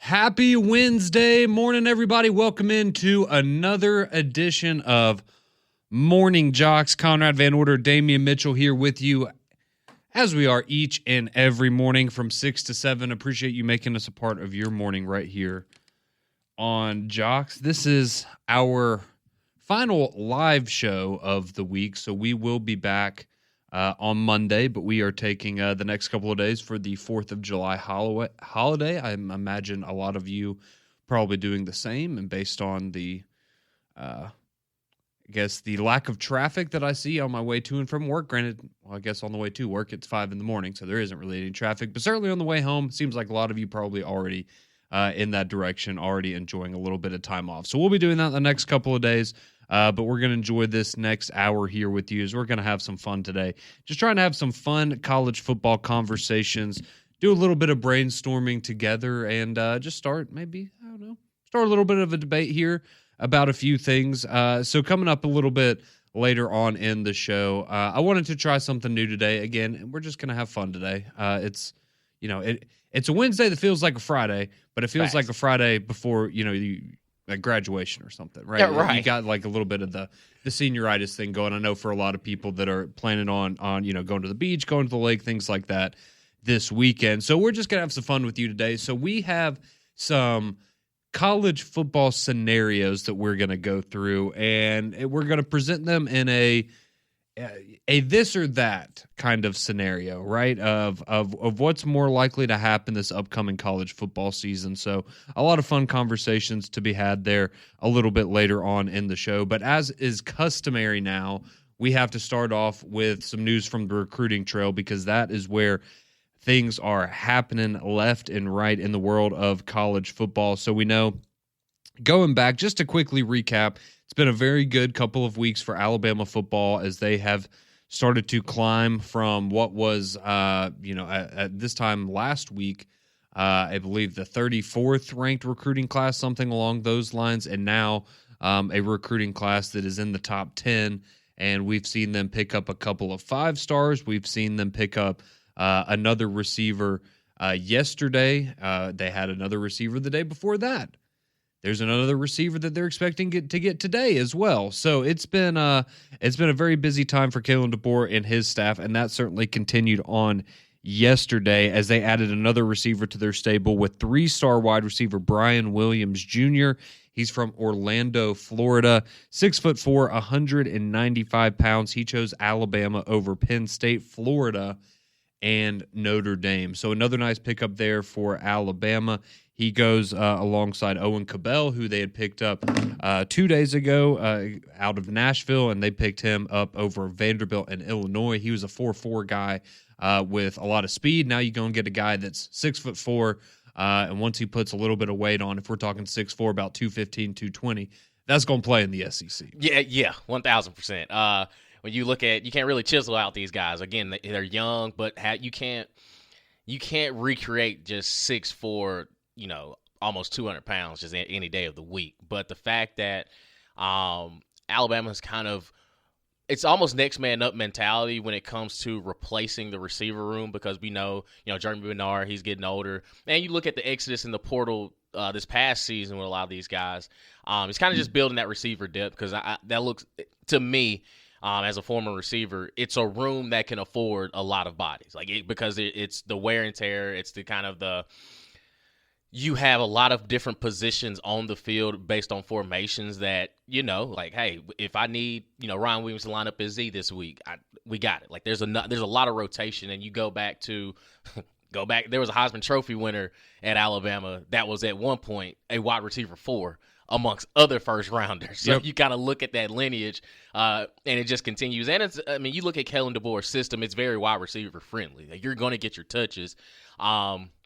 Happy Wednesday morning, everybody. Welcome into another edition of Morning JOX. Conrad Van Order, Damian Mitchell here with you as we are each and every morning from 6 to 7. Appreciate you making us a part of your morning right here on JOX. This is our final live show of the week, so we will be back on Monday, but we are taking the next couple of days for the 4th of July holiday. I imagine a lot of you probably doing the same, and based on the, I guess, the lack of traffic that I see on my way to and from work. Granted, well, I guess on the way to work, it's 5 in the morning, so there isn't really any traffic, but certainly on the way home, seems like a lot of you probably already in that direction, already enjoying a little bit of time off. So we'll be doing that the next couple of days. But we're going to enjoy this next hour here with you as we're going to have some fun today. Just trying to have some fun college football conversations, do a little bit of brainstorming together, and just start a little bit of a debate here about a few things. So coming up a little bit later on in the show, I wanted to try something new today. Again, we're just going to have fun today. It's a Wednesday that feels like a Friday, but it feels like a Friday before, like graduation or something, right? Yeah, right. You got like a little bit of the senioritis thing going. I know for a lot of people that are planning on going to the beach, going to the lake, things like that this weekend. So we're just going to have some fun with you today. So we have some college football scenarios that we're going to go through, and we're going to present them in a this or that kind of scenario, right? Of what's more likely to happen this upcoming college football season. So a lot of fun conversations to be had there a little bit later on in the show. But as is customary now, we have to start off with some news from the recruiting trail, because that is where things are happening left and right in the world of college football. So we know, going back, just to quickly recap, it's been a very good couple of weeks for Alabama football as they have started to climb from what was, at this time last week, I believe the 34th ranked recruiting class, something along those lines, and now a recruiting class that is in the top 10. And we've seen them pick up a couple of 5-stars. We've seen them pick up another receiver yesterday. They had another receiver the day before that. There's another receiver that they're expecting to get today as well. So it's been a very busy time for Kalen DeBoer and his staff, and that certainly continued on yesterday as they added another receiver to their stable with 3-star wide receiver Brian Williams Jr. He's from Orlando, Florida, 6'4", 195 pounds. He chose Alabama over Penn State, Florida, and Notre Dame. So another nice pickup there for Alabama. He goes alongside Owen Cabell, who they had picked up 2 days ago out of Nashville, and they picked him up over Vanderbilt and Illinois. He was a 4'4" guy with a lot of speed. Now you go and get a guy that's 6'4", and once he puts a little bit of weight on, if we're talking 6'4", about 215, 220, that's going to play in the SEC. Yeah, 1,000%. When you look at, you can't really chisel out these guys. Again, they're young, but you can't recreate just 6'4", almost 200 pounds just any day of the week. But the fact that Alabama's it's almost next man up mentality when it comes to replacing the receiver room, because we know, Jeremy Bernard, he's getting older. And you look at the exodus in the portal this past season with a lot of these guys. It's kind of just building that receiver depth, because that looks, to me, as a former receiver, it's a room that can afford a lot of bodies. Because it's the wear and tear, it's the kind of you have a lot of different positions on the field based on formations that, hey, if I need, Ryan Williams to line up as Z this week, we got it. There's a lot of rotation, and you go back, there was a Heisman Trophy winner at Alabama that was at one point a wide receiver 4 amongst other first rounders. So you kind of look at that lineage, and it just continues. And you look at Kalen DeBoer's system, it's very wide receiver friendly. You're going to get your touches.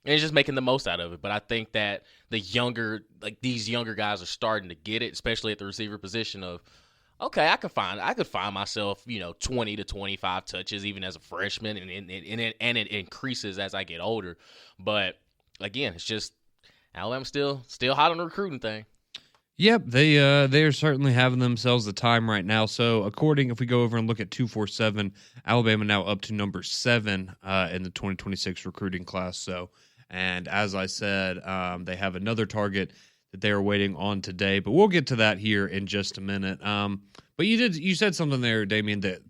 And it's just making the most out of it. But I think that these younger guys are starting to get it, especially at the receiver position of, okay, I could find myself, 20 to 25 touches even as a freshman, and it increases as I get older. But again, it's just Alabama's still hot on the recruiting thing. Yep, they are certainly having themselves the time right now. So if we go over and look at 247, Alabama now up to number 7 in the 2026 recruiting class. So And as I said, they have another target that they are waiting on today, but we'll get to that here in just a minute. But you said something there, Damian, that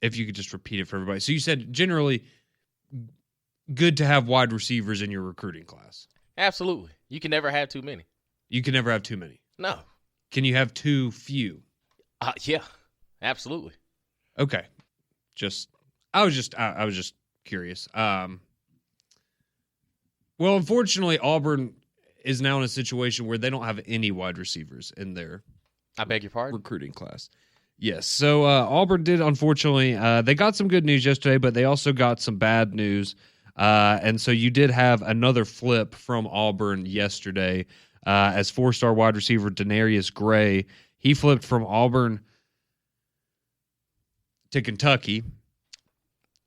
if you could just repeat it for everybody. So you said generally good to have wide receivers in your recruiting class. Absolutely. You can never have too many. You can never have too many. No. Can you have too few? Yeah, absolutely. Okay. I was just curious. Well, unfortunately, Auburn is now in a situation where they don't have any wide receivers in their I beg your pardon? recruiting class. Yes. So Auburn did, unfortunately, they got some good news yesterday, but they also got some bad news. And so you did have another flip from Auburn yesterday as 4-star wide receiver Denarius Gray. He flipped from Auburn to Kentucky.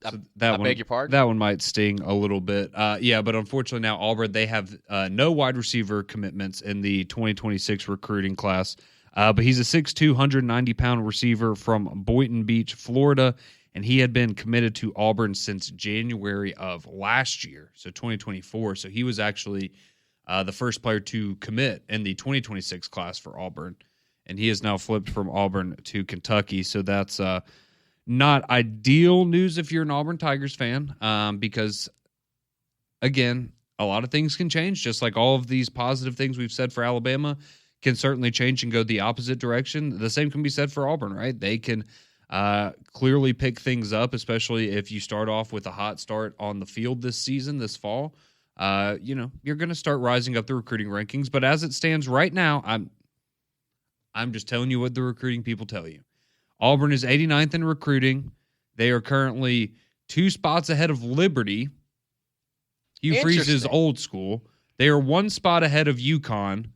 So I beg your pardon? That one might sting a little bit. Yeah, but unfortunately now Auburn, they have no wide receiver commitments in the 2026 recruiting class. But he's a 6'2", 190-pound receiver from Boynton Beach, Florida, and he had been committed to Auburn since January of last year, so 2024. So he was actually the first player to commit in the 2026 class for Auburn, and he has now flipped from Auburn to Kentucky. So that's not ideal news if you're an Auburn Tigers fan, because, again, a lot of things can change, just like all of these positive things we've said for Alabama can certainly change and go the opposite direction. The same can be said for Auburn, right? They can clearly pick things up, especially if you start off with a hot start on the field this season, this fall. You're going to start rising up the recruiting rankings. But as it stands right now, I'm just telling you what the recruiting people tell you. Auburn is 89th in recruiting. They are currently 2 spots ahead of Liberty. Hugh Freeze is old school. They are 1 spot ahead of UConn,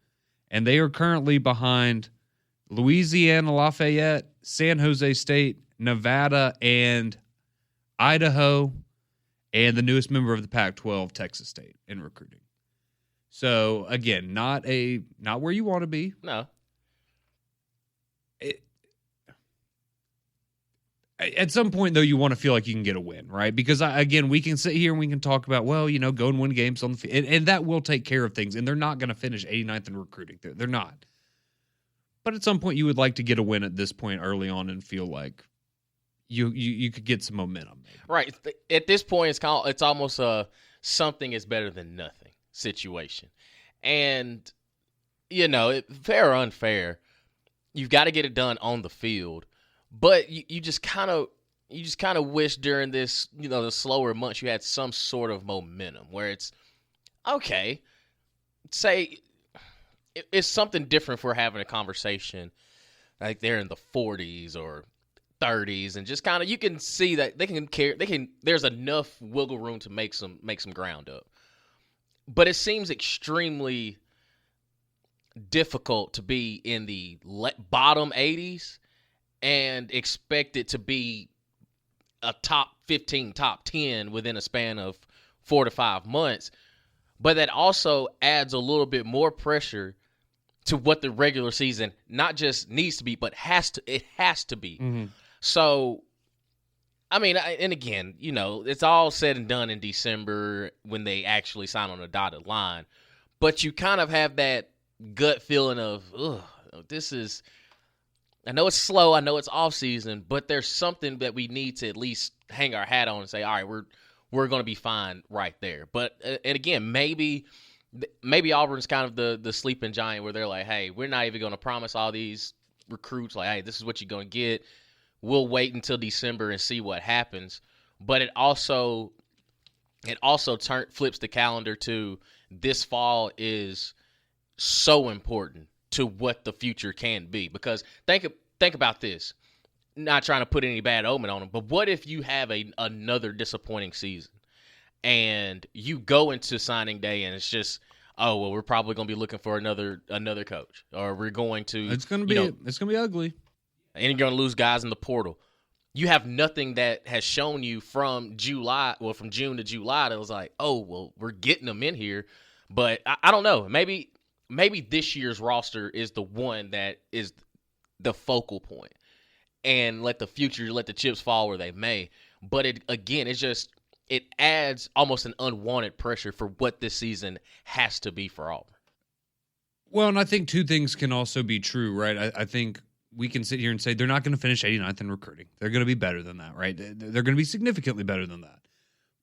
and they are currently behind Louisiana Lafayette, San Jose State, Nevada, and Idaho, and the newest member of the Pac-12, Texas State, in recruiting. So, again, not where you want to be. No. At some point, though, you want to feel like you can get a win, right? Because, again, we can sit here and we can talk about, well, go and win games on the field. And that will take care of things. And they're not going to finish 89th in recruiting. They're not. But at some point, you would like to get a win at this point early on and feel like you could get some momentum. Maybe. Right. At this point, it's almost a something is better than nothing situation. And, fair or unfair, you've got to get it done on the field. But you just kind of wish during this, the slower months you had some sort of momentum where it's, okay, say it's something different for having a conversation like they're in the 40s or 30s and just kind of you can see that there's enough wiggle room to make some ground up. But it seems extremely difficult to be in the bottom 80s and expect it to be a top 15, top 10 within a span of 4 to 5 months. But that also adds a little bit more pressure to what the regular season not just needs to be, but it has to be. Mm-hmm. So, I mean, and again, it's all said and done in December when they actually sign on a dotted line. But you kind of have that gut feeling of, this is – I know it's slow. I know it's off season, but there's something that we need to at least hang our hat on and say, all right, we're going to be fine right there. But and again, maybe Auburn's kind of the sleeping giant where they're like, hey, we're not even going to promise all these recruits like, hey, this is what you're going to get. We'll wait until December and see what happens. But it also flips the calendar to this fall is so important to what the future can be. Because think about this. Not trying to put any bad omen on them, but what if you have another disappointing season and you go into signing day and it's just, oh, well, we're probably going to be looking for another coach, or we're going to it's going to be ugly. And you're going to lose guys in the portal. You have nothing that has shown you from June to July that was like, oh, well, we're getting them in here. But I don't know. Maybe this year's roster is the one that is the focal point, and let the chips fall where they may. But it's just it adds almost an unwanted pressure for what this season has to be for Auburn. Well, and I think two things can also be true, right? I think we can sit here and say they're not going to finish 89th in recruiting. They're going to be better than that, right? They're going to be significantly better than that.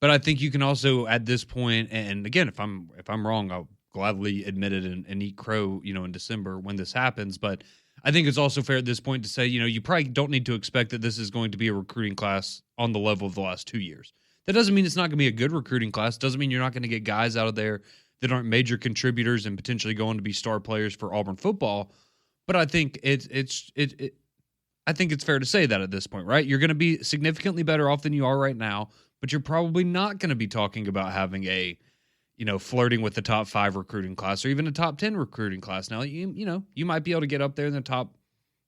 But I think you can also, at this point, and again, if I'm wrong, I'll gladly admit it and eat crow, in December when this happens. But I think it's also fair at this point to say, you probably don't need to expect that this is going to be a recruiting class on the level of the last 2 years. That doesn't mean it's not going to be a good recruiting class. Doesn't mean you're not going to get guys out of there that aren't major contributors and potentially going to be star players for Auburn football. But I think I think it's fair to say that at this point, right? You're going to be significantly better off than you are right now, but you're probably not going to be talking about having a, flirting with the top 5 recruiting class or even a top 10 recruiting class. Now, you might be able to get up there in the top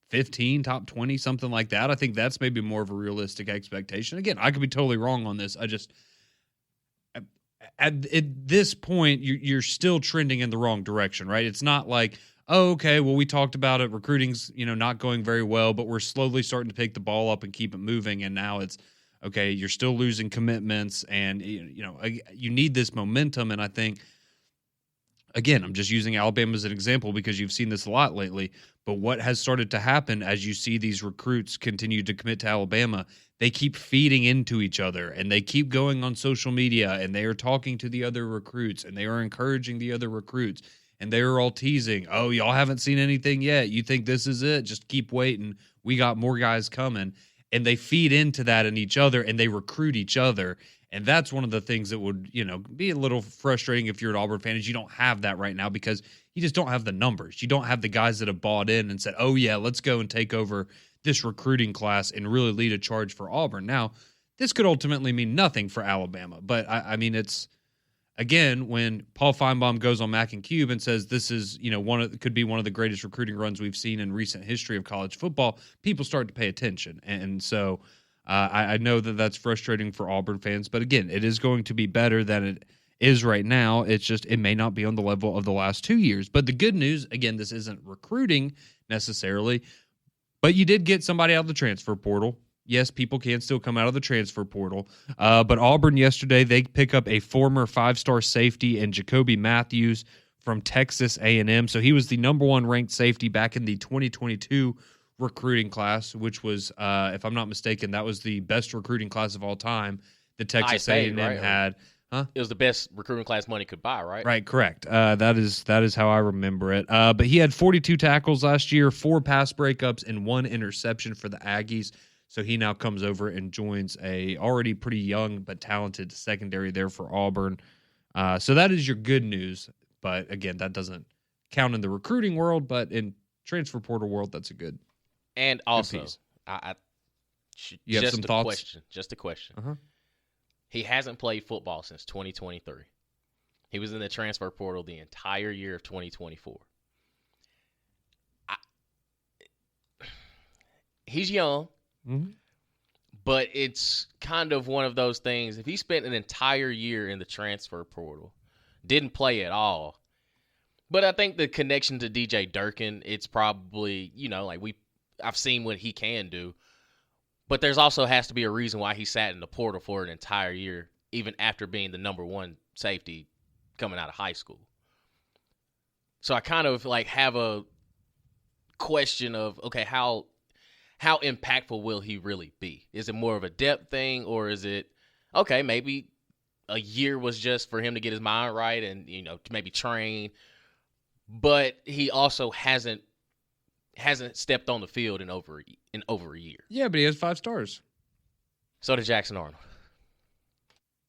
15, top 20, something like that. I think that's maybe more of a realistic expectation. Again, I could be totally wrong on this. At this point, you're still trending in the wrong direction, right? It's not like, oh, okay, well, we talked about it. Recruiting's, not going very well, but we're slowly starting to pick the ball up and keep it moving. And now it's, okay, you're still losing commitments and, you need this momentum. And I think, again, I'm just using Alabama as an example because you've seen this a lot lately. But what has started to happen as you see these recruits continue to commit to Alabama, they keep feeding into each other and they keep going on social media and they are talking to the other recruits and they are encouraging the other recruits and they are all teasing, oh, y'all haven't seen anything yet. You think this is it? Just keep waiting. We got more guys coming. And they feed into that in each other and they recruit each other. And that's one of the things that would, be a little frustrating if you're an Auburn fan is you don't have that right now because you just don't have the numbers. You don't have the guys that have bought in and said, oh, yeah, let's go and take over this recruiting class and really lead a charge for Auburn. Now, this could ultimately mean nothing for Alabama. But, I mean, it's, again, when Paul Feinbaum goes on Mac and Cube and says this is, could be one of the greatest recruiting runs we've seen in recent history of college football, people start to pay attention. And so I know that that's frustrating for Auburn fans. But, again, it is going to be better than it is right now. It's just it may not be on the level of the last 2 years. But the good news, again, this isn't recruiting necessarily, but you did get somebody out of the transfer portal. Yes, people can still come out of the transfer portal. But Auburn yesterday, they pick up a former 5-star safety in Jacoby Matthews from Texas A&M. So he was the number 1 ranked safety back in the 2022 recruiting class, which was, if I'm not mistaken, that was the best recruiting class of all time that Texas A&M had. Huh? It was the best recruiting class money could buy, right? Right, correct. That is how I remember it. But he had 42 tackles last year, 4 pass breakups, and 1 interception for the Aggies. So he now comes over and joins a already pretty young but talented secondary there for Auburn. So that is your good news. But again, that doesn't count in the recruiting world, but in transfer portal world, that's a good. And also, piece. You have some thoughts? Just a question. Uh-huh. He hasn't played football since 2023. He was in the transfer portal the entire year of 2024. He's young. Mm-hmm. But it's kind of one of those things. If he spent an entire year in the transfer portal, didn't play at all, but I think the connection to DJ Durkin, it's probably, I've seen what he can do, but there's also has to be a reason why he sat in the portal for an entire year, even after being the number 1 safety coming out of high school. So I kind of have a question of, okay, how impactful will he really be? Is it more of a depth thing, or is it, okay, maybe a year was just for him to get his mind right and, to maybe train, but he also hasn't stepped on the field in over a year. Yeah, but he has 5 stars. So did Jackson Arnold.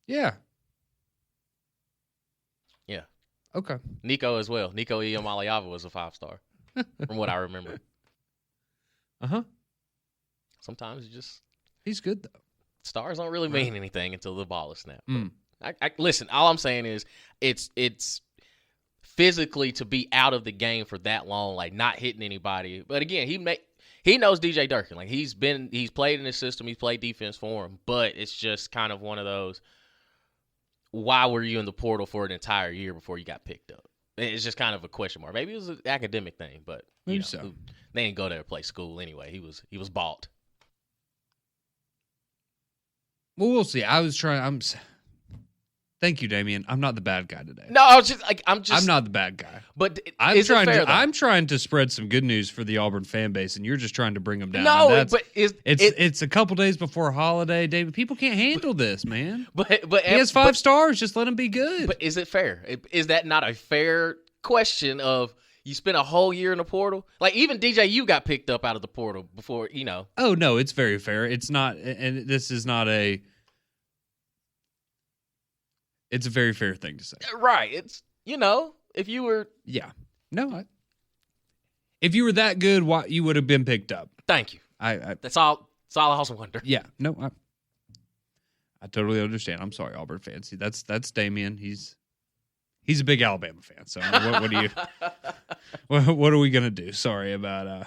Yeah. Yeah. Okay. Nico as well. Nico Iamaleava was a 5-star from what I remember. Uh-huh. Sometimes he's good though. Stars don't really mean anything until the ball is snapped. Listen, all I'm saying is it's physically to be out of the game for that long, not hitting anybody. But again, he knows DJ Durkin. He's played in his system, he's played defense for him, but it's just kind of one of those, why were you in the portal for an entire year before you got picked up? It's just kind of a question mark. Maybe it was an academic thing, but maybe so. They didn't go there to play school anyway. He was bought. Well, we'll see. Thank you, Damien. I'm not the bad guy today. No, I'm not the bad guy. But I'm trying to spread some good news for the Auburn fan base, and you're just trying to bring them down. No, but it's a couple days before a holiday, David. People can't handle this, man. But he has 5 stars. Just let him be good. But is it fair? Is that not a fair question? Of you spent a whole year in the portal, like even DJU got picked up out of the portal before, you know. Oh no, it's very fair. It's not, and this is not a. It's a very fair thing to say. Right. It's, you know, if you were... Yeah. No, if you were that good, you would have been picked up. Thank you. That's all I also wonder. Yeah. No, I totally understand. I'm sorry, Auburn fans. See, that's Damien. He's a big Alabama fan. So what do you... what are we going to do? Sorry about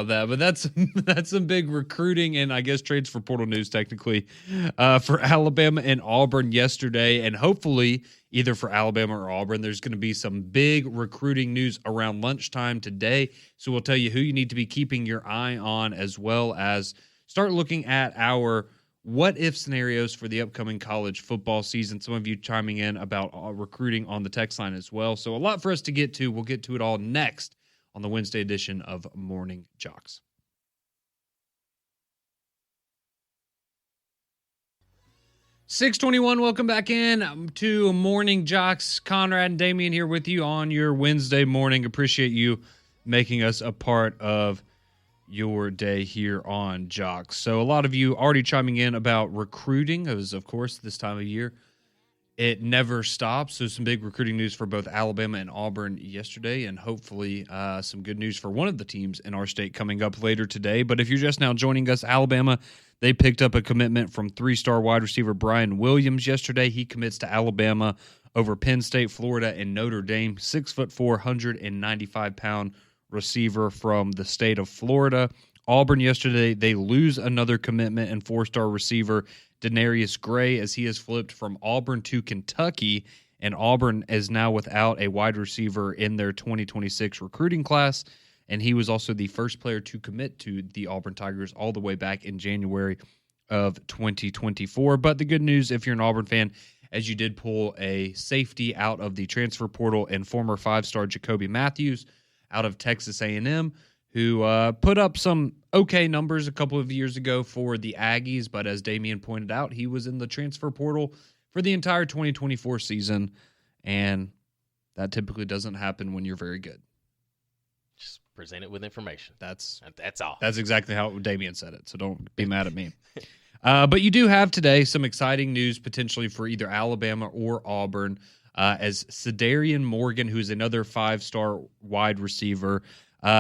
that. But that's some big recruiting and I guess trades for portal news technically for Alabama and Auburn yesterday. And hopefully either for Alabama or Auburn, there's going to be some big recruiting news around lunchtime today. So we'll tell you who you need to be keeping your eye on, as well as start looking at our what-if scenarios for the upcoming college football season. Some of you chiming in about recruiting on the text line as well. So a lot for us to get to. We'll get to it all next on the Wednesday edition of Morning JOX. 6:21, welcome back in to Morning JOX. Conrad and Damien here with you on your Wednesday morning. Appreciate you making us a part of your day here on JOX. So a lot of you already chiming in about recruiting, as of course this time of year it never stops. So some big recruiting news for both Alabama and Auburn yesterday, and hopefully some good news for one of the teams in our state coming up later today. But if you're just now joining us, Alabama, they picked up a commitment from 3-star wide receiver Brian Williams yesterday. He commits to Alabama over Penn State, Florida, and Notre Dame. 6'4", 195-pound receiver from the state of Florida. Auburn yesterday, they lose another commitment and 4-star receiver Denarius Gray, as he has flipped from Auburn to Kentucky, and Auburn is now without a wide receiver in their 2026 recruiting class, and he was also the first player to commit to the Auburn Tigers all the way back in January of 2024. But the good news, if you're an Auburn fan, as you did pull a safety out of the transfer portal and former 5-star Jacoby Matthews out of Texas A&M, who put up some okay numbers a couple of years ago for the Aggies, but as Damien pointed out, he was in the transfer portal for the entire 2024 season, and that typically doesn't happen when you're very good. Just present it with information. That's all. That's exactly how Damien said it, so don't be mad at me. But you do have today some exciting news potentially for either Alabama or Auburn, as Cedarian Morgan, who's another 5-star wide receiver,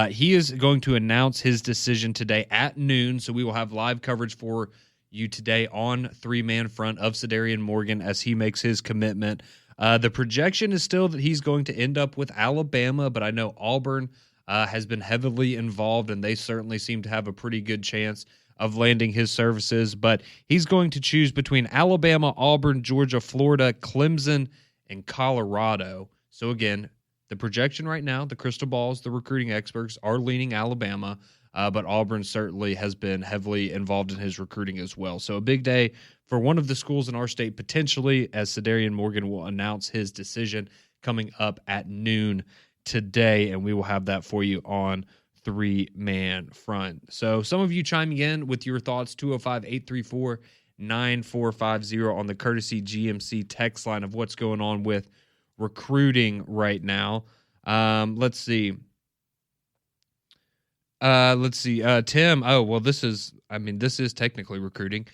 he is going to announce his decision today at noon, so we will have live coverage for you today on 3-man front of Cedarian Morgan as he makes his commitment. The projection is still that he's going to end up with Alabama, but I know Auburn has been heavily involved, and they certainly seem to have a pretty good chance of landing his services. But he's going to choose between Alabama, Auburn, Georgia, Florida, Clemson, and Colorado. So again, the projection right now, the crystal balls, the recruiting experts are leaning Alabama, but Auburn certainly has been heavily involved in his recruiting as well. So a big day for one of the schools in our state, potentially, as Cedarian Morgan will announce his decision coming up at noon today, and we will have that for you on 3-man front. So some of you chiming in with your thoughts, 205-834-9450 on the courtesy GMC text line of what's going on with recruiting right now. Let's see. Tim. Oh, well, this is technically recruiting.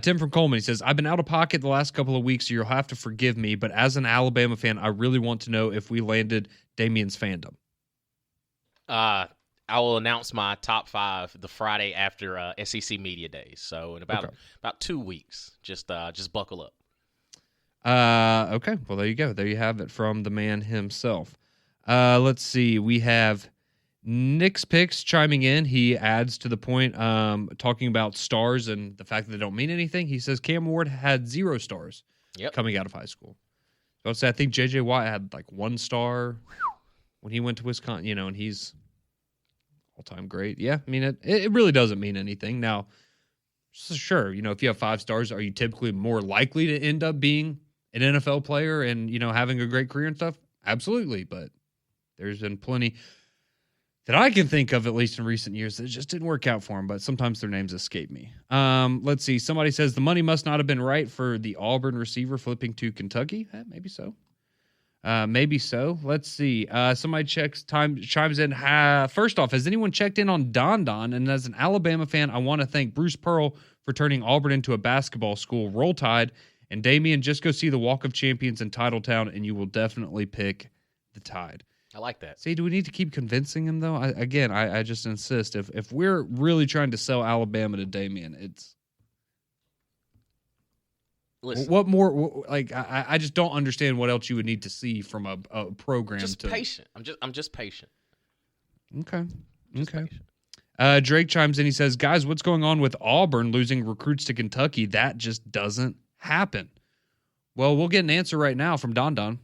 Tim from Coleman, he says, I've been out of pocket the last couple of weeks, so you'll have to forgive me, but as an Alabama fan, I really want to know if we landed Damien's fandom. I will announce my top 5 the Friday after SEC Media Days. So in about 2 weeks, just buckle up. Okay. Well, there you go. There you have it from the man himself. Let's see. We have Nick's picks chiming in. He adds to the point, talking about stars and the fact that they don't mean anything. He says Cam Ward had 0 stars coming out of high school. So I'd say I think J.J. Watt had like 1 star when he went to Wisconsin, and he's all-time great. Yeah, I mean, it really doesn't mean anything. Now, So sure, if you have 5 stars, are you typically more likely to end up being an NFL player and, having a great career and stuff? Absolutely. But there's been plenty that I can think of, at least in recent years, that just didn't work out for them. But sometimes their names escape me. Let's see. Somebody says the money must not have been right for the Auburn receiver flipping to Kentucky. Maybe so. Maybe so. Let's see. Somebody chimes in. First off, has anyone checked in on Don Don? And as an Alabama fan, I want to thank Bruce Pearl for turning Auburn into a basketball school. Roll Tide. And Damian, just go see the Walk of Champions in Titletown, and you will definitely pick the Tide. I like that. See, do we need to keep convincing him, though? I just insist. If we're really trying to sell Alabama to Damian, it's... Listen, what more? Like, I just don't understand what else you would need to see from a program. Just patient. I'm just patient. Okay. Patient. Drake chimes in. He says, guys, what's going on with Auburn losing recruits to Kentucky? That just doesn't happen. Well, we'll get an answer right now from Don Don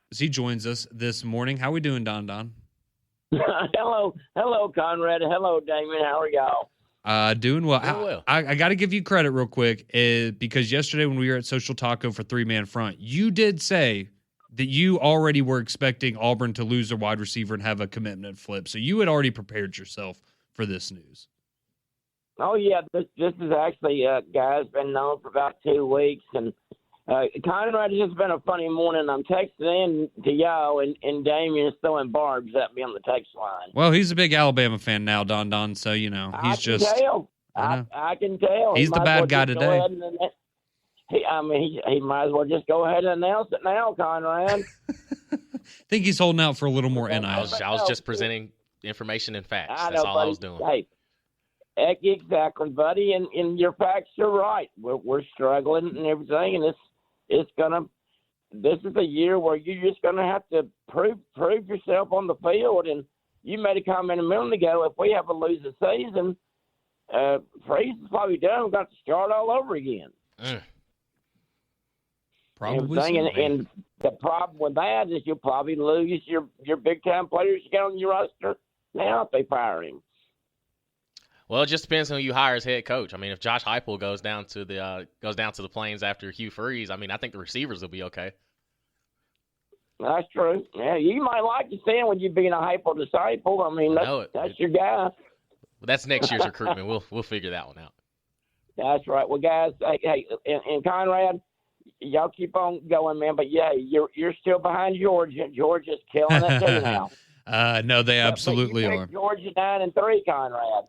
as he joins us this morning. How we doing, Don Don? Hello, Conrad. Hello, Damon. How are y'all? Doing well. Doing well. I got to give you credit real quick because yesterday when we were at Social Taco for 3-Man Front, you did say that you already were expecting Auburn to lose their wide receiver and have a commitment flip. So you had already prepared yourself for this news. Oh, yeah. This is actually, guys, been known for about 2 weeks. And Conrad, it's just been a funny morning. I'm texting in to y'all, and Damien is throwing barbs at me on the text line. Well, he's a big Alabama fan now, Don Don. So, he's I can tell. He's the bad guy today. He might as well just go ahead and announce it now, Conrad. I think he's holding out for a little more NIL. I was just presenting information and facts. That's all I was doing. Hey, exactly, buddy. And your facts are right. We're struggling and everything, and this is a year where you're just gonna have to prove yourself on the field. And you made a comment a minute ago. If we have a losing season, Freeze is probably done. We've got to start all over again. Probably. And the problem with that is you'll probably lose your big time players you got on your roster now if they fire him. Well, it just depends on who you hire as head coach. I mean, if Josh Heupel goes down to the Plains after Hugh Freeze, I mean, I think the receivers will be okay. That's true. Yeah, you might like to stand when you being a Heupel disciple. I mean, that's your guy. Well, that's next year's recruitment. We'll figure that one out. That's right. Well, guys, hey, and Conrad, y'all keep on going, man. But yeah, you're still behind Georgia. Georgia's killing it too now. No, they absolutely are. Georgia 9-3, Conrad.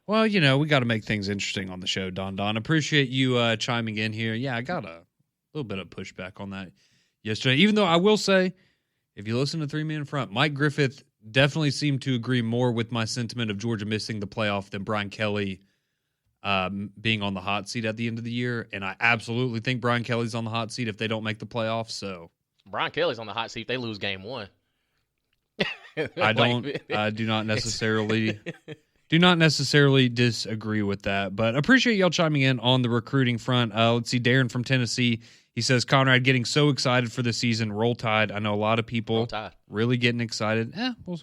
Well, we got to make things interesting on the show, Don Don. Appreciate you chiming in here. Yeah, I got a little bit of pushback on that yesterday, even though I will say, if you listen to 3-Man Front, Mike Griffith definitely seemed to agree more with my sentiment of Georgia missing the playoff than Brian Kelly being on the hot seat at the end of the year. And I absolutely think Brian Kelly's on the hot seat if they don't make the playoffs. So Brian Kelly's on the hot seat if they lose game 1. I do not necessarily disagree with that, but appreciate y'all chiming in on the recruiting front. Let's see, Darren from Tennessee. He says, Conrad, getting so excited for the season. Roll Tide. I know a lot of people really getting excited. We'll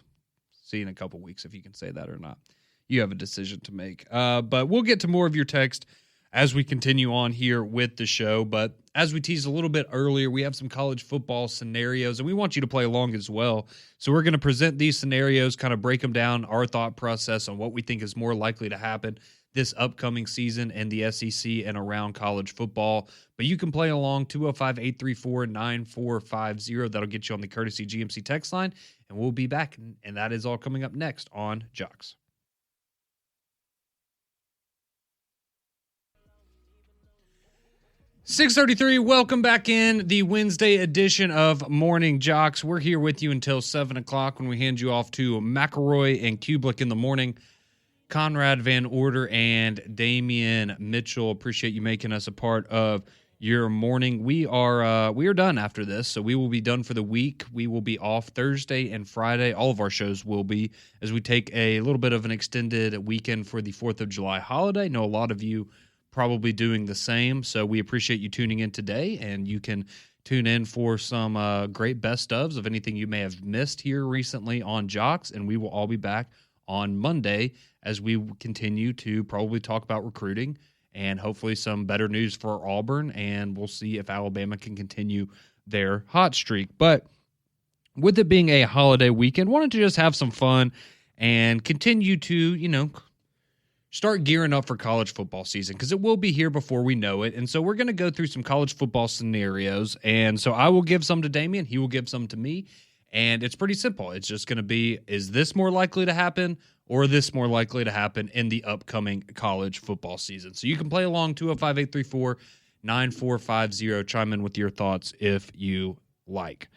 see in a couple weeks if you can say that or not. You have a decision to make. But we'll get to more of your text as we continue on here with the show. But as we teased a little bit earlier, we have some college football scenarios, and we want you to play along as well. So we're going to present these scenarios, kind of break them down, our thought process on what we think is more likely to happen this upcoming season in the SEC and around college football. But you can play along 205-834-9450. That'll get you on the courtesy GMC text line, and we'll be back. And that is all coming up next on JOX. 6:33, welcome back in the Wednesday edition of Morning JOX. We're here with you until 7 o'clock when we hand you off to McElroy and Kublik in the morning. Conrad Van Order and Damian Mitchell, appreciate you making us a part of your morning. We are done after this, so we will be done for the week. We will be off Thursday and Friday. All of our shows will be, as we take a little bit of an extended weekend for the 4th of July holiday. I know a lot of you probably doing the same, so we appreciate you tuning in today, and you can tune in for some great best ofs of anything you may have missed here recently on JOX, and we will all be back on Monday as we continue to probably talk about recruiting and hopefully some better news for Auburn, and we'll see if Alabama can continue their hot streak. But with it being a holiday weekend, wanted to just have some fun and continue to, start gearing up for college football season because it will be here before we know it. And so we're going to go through some college football scenarios. And so I will give some to Damian. He will give some to me. And it's pretty simple. It's just going to be, is this more likely to happen or this more likely to happen in the upcoming college football season? So you can play along 205-834-9450. Chime in with your thoughts if you like.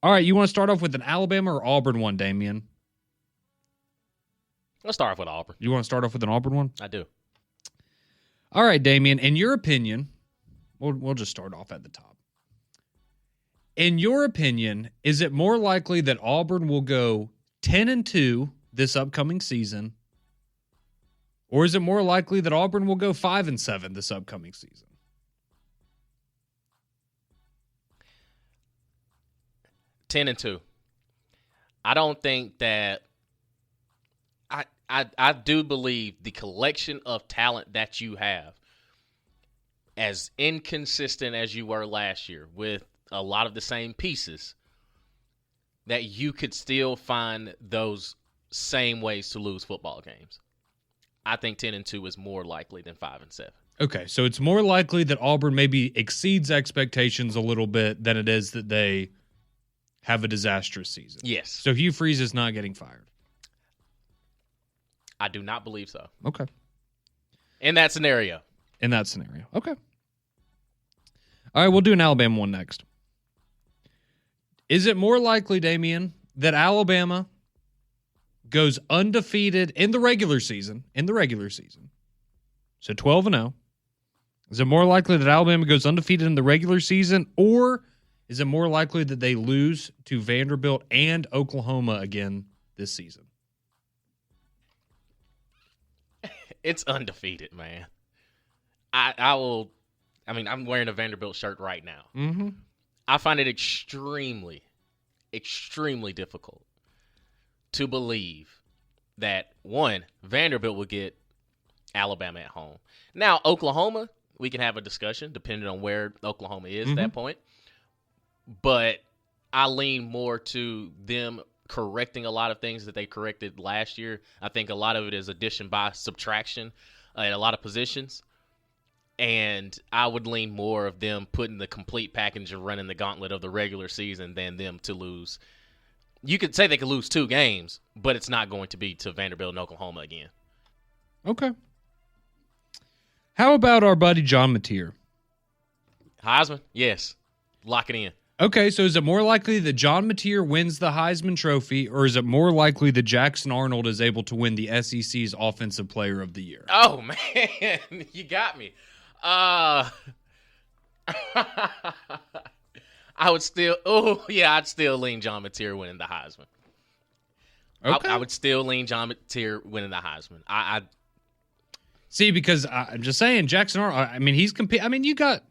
All right, you want to start off with an Alabama or Auburn one, Damian? Let's start off with Auburn. You want to start off with an Auburn one? I do. All right, Damian, in your opinion, we'll just start off at the top. In your opinion, is it more likely that Auburn will go 10-2 this upcoming season, or is it more likely that Auburn will go 5-7 this upcoming season? Ten and 2. I don't think that. I do believe the collection of talent that you have, as inconsistent as you were last year with a lot of the same pieces, that you could still find those same ways to lose football games. I think 10-2 is more likely than 5-7. Okay, so it's more likely that Auburn maybe exceeds expectations a little bit than it is that they have a disastrous season. Yes. So Hugh Freeze is not getting fired. I do not believe so. Okay. In that scenario. Okay. All right, we'll do an Alabama one next. Is it more likely, Damian, that Alabama goes undefeated in the regular season, so 12-0? Is it more likely that Alabama goes undefeated in the regular season, or is it more likely that they lose to Vanderbilt and Oklahoma again this season? It's undefeated, man. I'm wearing a Vanderbilt shirt right now. Mm-hmm. I find it extremely, extremely difficult to believe that, one, Vanderbilt will get Alabama at home. Now, Oklahoma, we can have a discussion depending on where Oklahoma is at that point. But I lean more to them correcting a lot of things that they corrected last year. I think a lot of it is addition by subtraction at a lot of positions. And I would lean more of them putting the complete package and running the gauntlet of the regular season than them to lose. You could say they could lose 2 games, but it's not going to be to Vanderbilt and Oklahoma again. Okay. How about our buddy John Mateer? Heisman? Yes. Lock it in. Okay, so is it more likely that John Mateer wins the Heisman Trophy, or is it more likely that Jackson Arnold is able to win the SEC's Offensive Player of the Year? Oh, man. You got me. I'd still lean John Mateer winning the Heisman. Okay. I would still lean John Mateer winning the Heisman. I see, because I'm just saying, Jackson Arnold, he's competing. You got,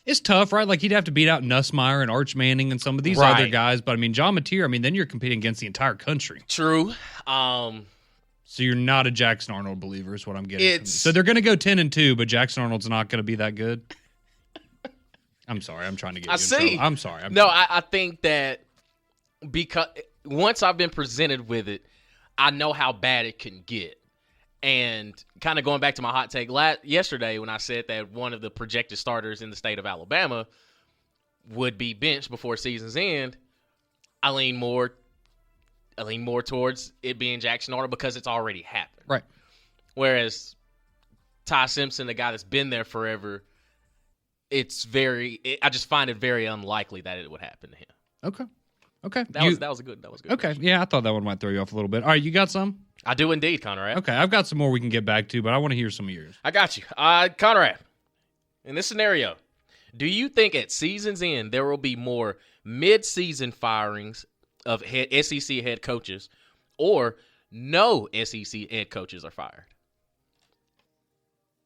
it's tough, right? Like, he'd have to beat out Nussmeier and Arch Manning and some of these other guys. But, John Mateer, then you're competing against the entire country. True. So you're not a Jackson Arnold believer is what I'm getting. So they're going to go 10-2, but Jackson Arnold's not going to be that good? I'm sorry. I'm trying to get you in trouble. I'm sorry. I think that because once I've been presented with it, I know how bad it can get. And kind of going back to my hot take yesterday when I said that one of the projected starters in the state of Alabama would be benched before season's end, I lean more towards it being Jackson Arnold because it's already happened. Right. Whereas Ty Simpson, the guy that's been there forever, I just find it very unlikely that it would happen to him. Okay. That was good. Okay. Yeah, I thought that one might throw you off a little bit. All right, you got some? I do indeed, Conrad. Okay, I've got some more we can get back to, but I want to hear some of yours. I got you. Conrad, in this scenario, do you think at season's end there will be more mid-season firings of SEC head coaches or no SEC head coaches are fired?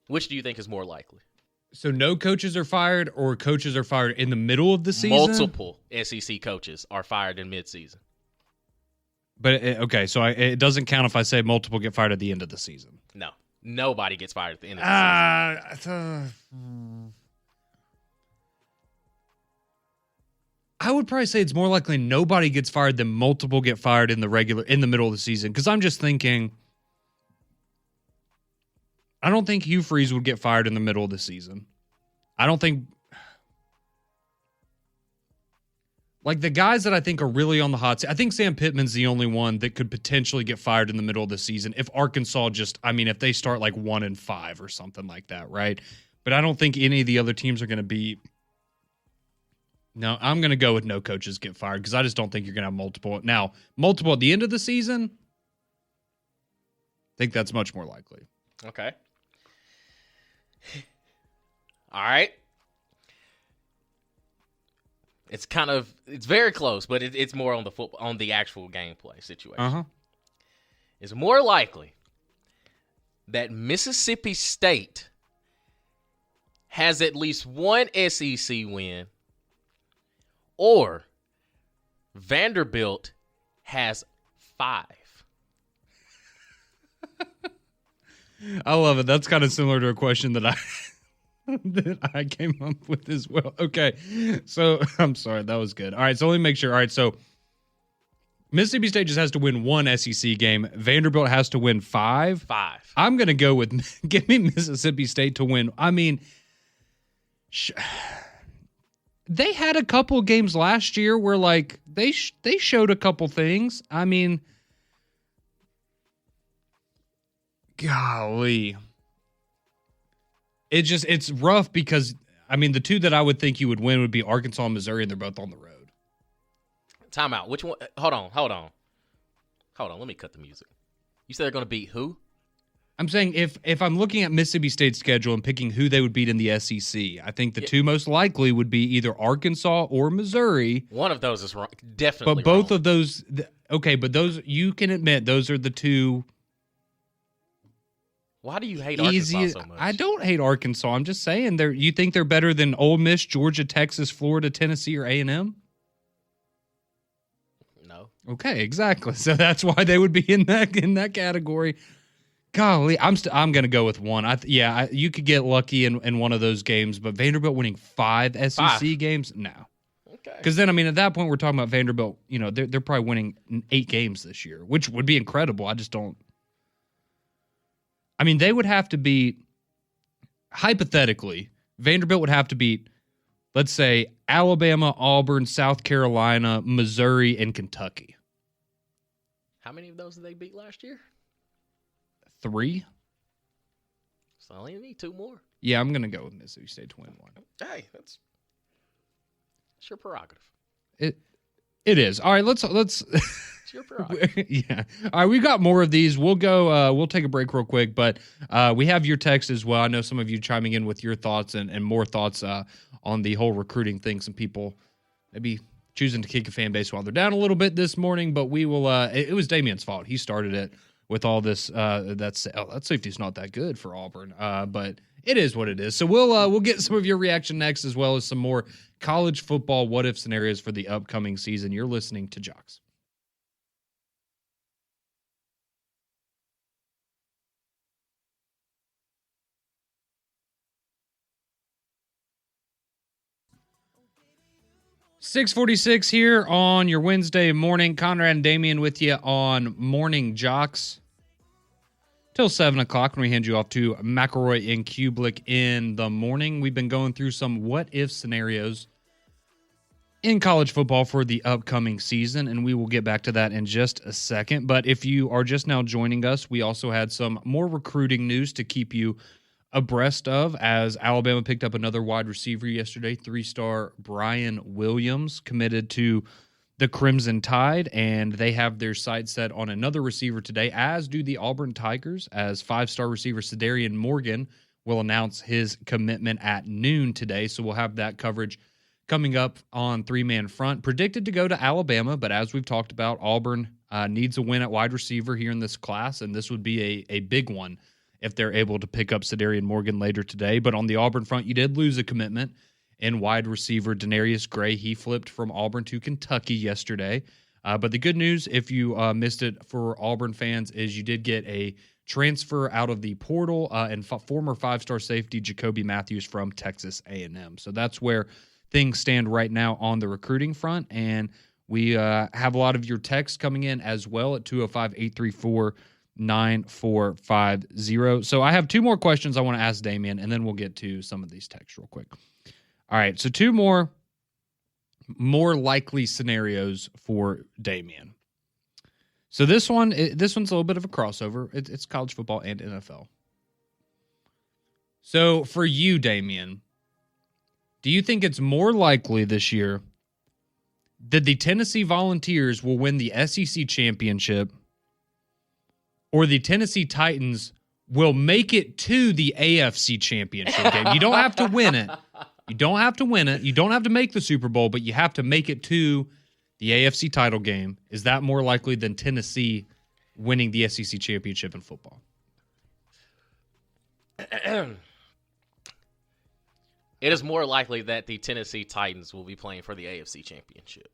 Which do you think is more likely? So no coaches are fired or coaches are fired in the middle of the season? Multiple SEC coaches are fired in midseason. But okay, so it doesn't count if I say multiple get fired at the end of the season. No, nobody gets fired at the end of the season. I would probably say it's more likely nobody gets fired than multiple get fired in the middle of the season. Because I'm just thinking, I don't think Hugh Freeze would get fired in the middle of the season. I don't think, like, the guys that I think are really on the hot seat, I think Sam Pittman's the only one that could potentially get fired in the middle of the season if Arkansas if they start like 1-5 or something like that, right? But I don't think any of the other teams are going to be. No, I'm going to go with no coaches get fired because I just don't think you're going to have multiple. Now, multiple at the end of the season, I think that's much more likely. Okay. All right. It's very close, but it's more on the actual gameplay situation. Uh-huh. It's more likely that Mississippi State has at least one SEC win, or Vanderbilt has 5. I love it. That's kind of similar to a question that I came up with as well. Okay, so I'm sorry, that was good. All right, so let me make sure. All right, so Mississippi State just has to win one SEC game. Vanderbilt has to win 5. 5. I'm gonna go with give me Mississippi State to win. I mean, they had a couple games last year where like they showed a couple things. I mean, golly. It's rough because, I mean, the two that I would think you would win would be Arkansas and Missouri, and they're both on the road. Time out. Which one? Hold on. Let me cut the music. You said they're going to beat who? I'm saying if I'm looking at Mississippi State's schedule and picking who they would beat in the SEC, I think the two most likely would be either Arkansas or Missouri. One of those is wrong. Definitely But both wrong. of those, okay, but those, you can admit, those are the two. Why do you hate Arkansas so much? I don't hate Arkansas. I'm just saying, you think they're better than Ole Miss, Georgia, Texas, Florida, Tennessee, or A&M? No. Okay, exactly. So that's why they would be in that category. Golly, I'm going to go with one. You could get lucky in one of those games, but Vanderbilt winning 5 SEC games, no. Okay. Because then, I mean, at that point, we're talking about Vanderbilt. You know, they're probably winning 8 games this year, which would be incredible. I just don't. I mean, they would have to beat, hypothetically, Vanderbilt would have to beat, let's say, Alabama, Auburn, South Carolina, Missouri, and Kentucky. How many of those did they beat last year? 3? So I only need 2 more. Yeah, I'm going to go with Mississippi State to win 1. Hey, that's your prerogative. It is. All right, let's It's your prerogative. yeah. All right, we've got more of these. We'll go we'll take a break real quick, but we have your text as well. I know some of you chiming in with your thoughts and more thoughts on the whole recruiting thing. Some people maybe choosing to kick a fan base while they're down a little bit this morning, but we will it was Damien's fault. He started it with all this that safety's not that good for Auburn. But it is what it is. So we'll get some of your reaction next, as well as some more college football what-if scenarios for the upcoming season. You're listening to JOX. $6:46 here on your Wednesday morning. Conrad and Damien with you on Morning JOX till 7 o'clock when we hand you off to McElroy and Kublick in the morning. We've been going through some what-if scenarios in college football for the upcoming season, and we will get back to that in just a second. But if you are just now joining us, we also had some more recruiting news to keep you abreast of, as Alabama picked up another wide receiver yesterday. 3-star Brian Williams committed to the Crimson Tide, and they have their sights set on another receiver today, as do the Auburn Tigers, as 5-star receiver Cedarian Morgan will announce his commitment at noon today. So we'll have that coverage coming up on three-man front. Predicted to go to Alabama, but as we've talked about, Auburn needs a win at wide receiver here in this class, and this would be a big one if they're able to pick up Cedarian Morgan later today. But on the Auburn front, you did lose a commitment in wide receiver Denarius Gray. He flipped from Auburn to Kentucky yesterday. But the good news, if you missed it for Auburn fans, is you did get a transfer out of the portal and former five-star safety Jacoby Matthews from Texas A&M. So that's where things stand right now on the recruiting front. And we have a lot of your texts coming in as well at 205-834-9450. So I have two more questions I want to ask Damian, and then we'll get to some of these texts real quick. All right, so two more likely scenarios for Damian. So this one's a little bit of a crossover. It's college football and NFL. So for you, Damian, do you think it's more likely this year that the Tennessee Volunteers will win the SEC championship, or the Tennessee Titans will make it to the AFC championship game? You don't have to win it. You don't have to win it. You don't have to make the Super Bowl, but you have to make it to the AFC title game. Is that more likely than Tennessee winning the SEC championship in football? It is more likely that the Tennessee Titans will be playing for the AFC championship.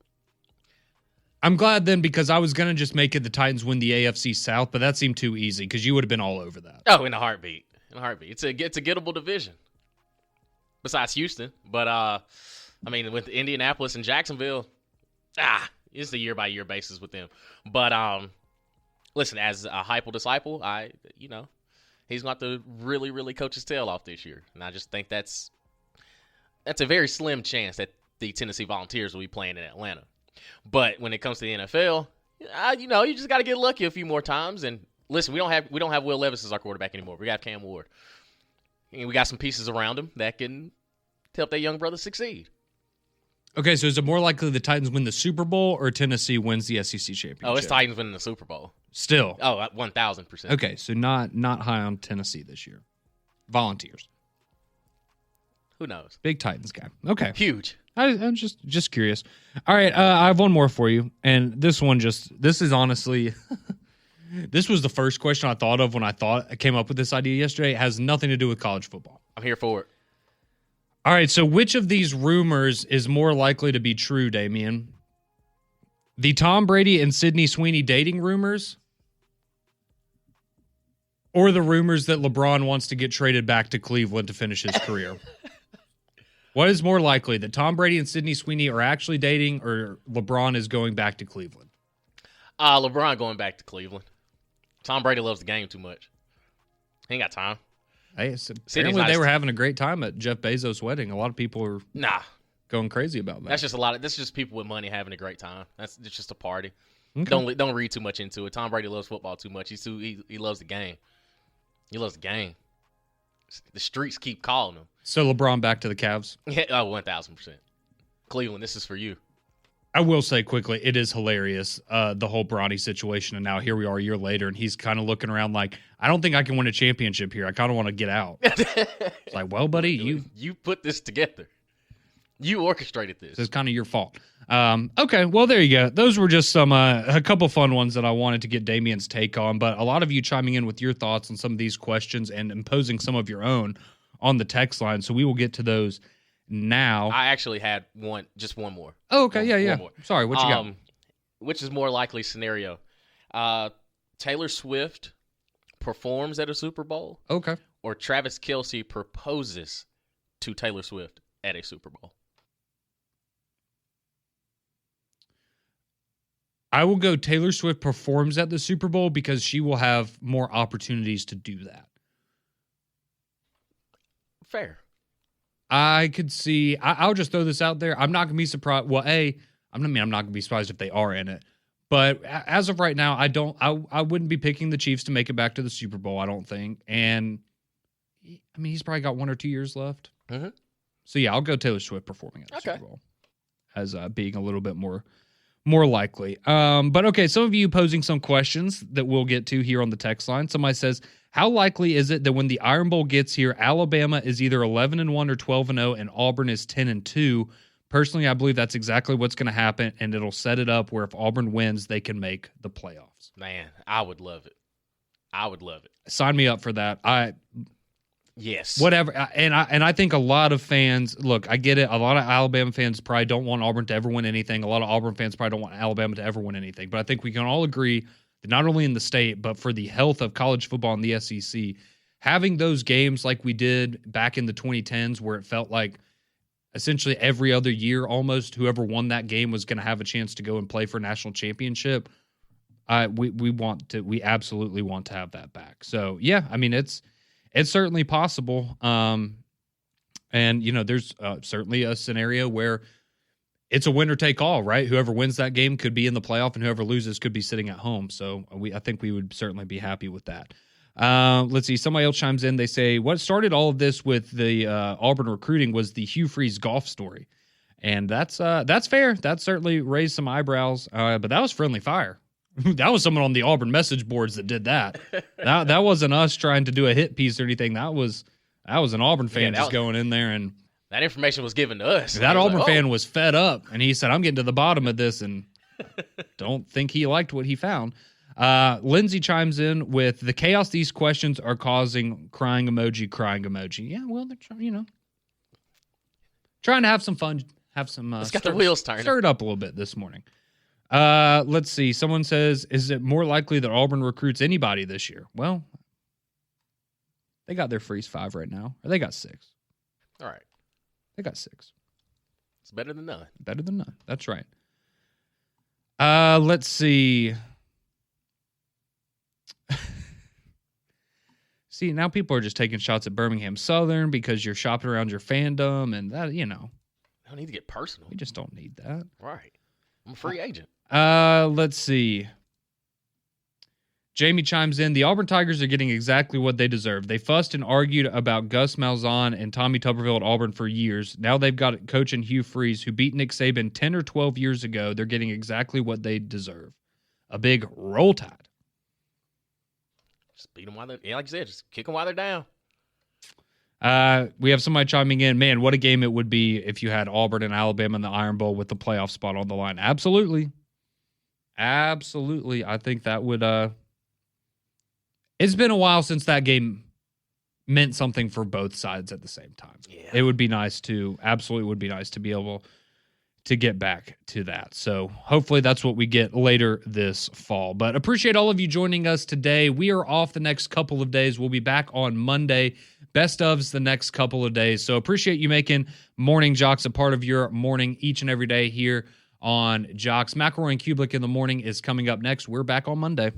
I'm glad then, because I was going to just make it the Titans win the AFC South, but that seemed too easy because you would have been all over that. Oh, in a heartbeat. It's a gettable division. Besides Houston. But, I mean, with Indianapolis and Jacksonville, it's a year-by-year basis with them. But, listen, as a Heupel disciple, he's going to have to really, really coach his tail off this year. And I just think that's a very slim chance that the Tennessee Volunteers will be playing in Atlanta. But when it comes to the NFL, you just got to get lucky a few more times. And listen, we don't have Will Levis as our quarterback anymore. We got Cam Ward. And we got some pieces around him that can help that young brother succeed. Okay, so is it more likely the Titans win the Super Bowl or Tennessee wins the SEC championship? Oh, it's Titans winning the Super Bowl. Still. Oh, 1,000%. Okay, so not high on Tennessee this year. Volunteers. Who knows? Big Titans guy. Okay. Huge. I'm just curious. All right, I have one more for you, and this is honestly, this was the first question I thought of when I came up with this idea yesterday. It has nothing to do with college football. I'm here for it. All right, so which of these rumors is more likely to be true, Damian? The Tom Brady and Sydney Sweeney dating rumors, or the rumors that LeBron wants to get traded back to Cleveland to finish his career? What is more likely, that Tom Brady and Sydney Sweeney are actually dating, or LeBron is going back to Cleveland? LeBron going back to Cleveland. Tom Brady loves the game too much. He ain't got time. Hey, apparently they were having a great time at Jeff Bezos' wedding. A lot of people are going crazy about that. That's just people with money having a great time. It's just a party. Okay. Don't read too much into it. Tom Brady loves football too much. He loves the game. He loves the game. The streets keep calling him. So LeBron back to the Cavs? Yeah, 1,000%. Cleveland, this is for you. I will say quickly, it is hilarious, the whole Bronny situation, and now here we are a year later, and he's kind of looking around like, I don't think I can win a championship here. I kind of want to get out. It's like, well, buddy, you put this together. You orchestrated this. It's kind of your fault. Okay, well, there you go. Those were just a couple fun ones that I wanted to get Damian's take on, but a lot of you chiming in with your thoughts on some of these questions and imposing some of your own on the text line, so we will get to those now. I actually had just one more. Oh, okay, yeah. Sorry, what you got? Which is more likely scenario? Taylor Swift performs at a Super Bowl. Okay. Or Travis Kelce proposes to Taylor Swift at a Super Bowl. I will go Taylor Swift performs at the Super Bowl because she will have more opportunities to do that. Fair. I could see. I'll just throw this out there. I'm not gonna be surprised. Well, I'm not gonna be surprised if they are in it. But as of right now, I wouldn't be picking the Chiefs to make it back to the Super Bowl. I don't think. And I mean, he's probably got 1 or 2 years left. Mm-hmm. So yeah, I'll go Taylor Swift performing at the Super Bowl as being a little bit more likely. But okay, some of you posing some questions that we'll get to here on the text line. Somebody says, how likely is it that when the Iron Bowl gets here, Alabama is either 11-1 or 12-0 and Auburn is 10-2? Personally, I believe that's exactly what's going to happen, and it'll set it up where if Auburn wins, they can make the playoffs. Man, I would love it. Sign me up for that. Yes. Whatever. And I think a lot of fans, look, I get it. A lot of Alabama fans probably don't want Auburn to ever win anything. A lot of Auburn fans probably don't want Alabama to ever win anything. But I think we can all agree that not only in the state, but for the health of college football in the SEC, having those games like we did back in the 2010s where it felt like essentially every other year almost whoever won that game was going to have a chance to go and play for a national championship. We absolutely want to have that back. So yeah, I mean, it's certainly possible. And there's certainly a scenario where it's a winner take all, right? Whoever wins that game could be in the playoff and whoever loses could be sitting at home. So I think we would certainly be happy with that. Let's see. Somebody else chimes in. They say, what started all of this with the Auburn recruiting was the Hugh Freeze golf story. And that's fair. That certainly raised some eyebrows, but that was friendly fire. That was someone on the Auburn message boards that did that. That wasn't us trying to do a hit piece or anything. That was an Auburn fan just going in there, and that information was given to us. That Auburn fan was fed up, and he said, I'm getting to the bottom of this, and don't think he liked what he found. Lindsay chimes in with the chaos these questions are causing, crying emoji. Yeah, well, they're trying to have some fun, have some It's got the wheels turning. Stir it up a little bit this morning. Let's see. Someone says, is it more likely that Auburn recruits anybody this year? Well, they got their freeze 5 right now. Or they got 6. All right. They got 6. It's better than none. Better than none. That's right. Let's see. See, now people are just taking shots at Birmingham Southern because you're shopping around your fandom, and that, I don't need to get personal. We just don't need that. Right. I'm a free agent. Let's see. Jamie chimes in. The Auburn Tigers are getting exactly what they deserve. They fussed and argued about Gus Malzahn and Tommy Tuberville at Auburn for years. Now they've got coach in Hugh Freeze, who beat Nick Saban 10 or 12 years ago. They're getting exactly what they deserve. A big roll tide. Just beat them while they're, like you said, just kick them while they're down. We have somebody chiming in. Man, what a game it would be if you had Auburn and Alabama in the Iron Bowl with the playoff spot on the line. Absolutely. I think that would it's been a while since that game meant something for both sides at the same time. Yeah. It would be nice to be able to get back to that. So hopefully that's what we get later this fall. But appreciate all of you joining us today. We are off the next couple of days. We'll be back on Monday. Best ofs the next couple of days. So appreciate you making Morning JOX a part of your morning each and every day here on JOX. McElroy and Kublik in the morning is coming up next. We're back on Monday.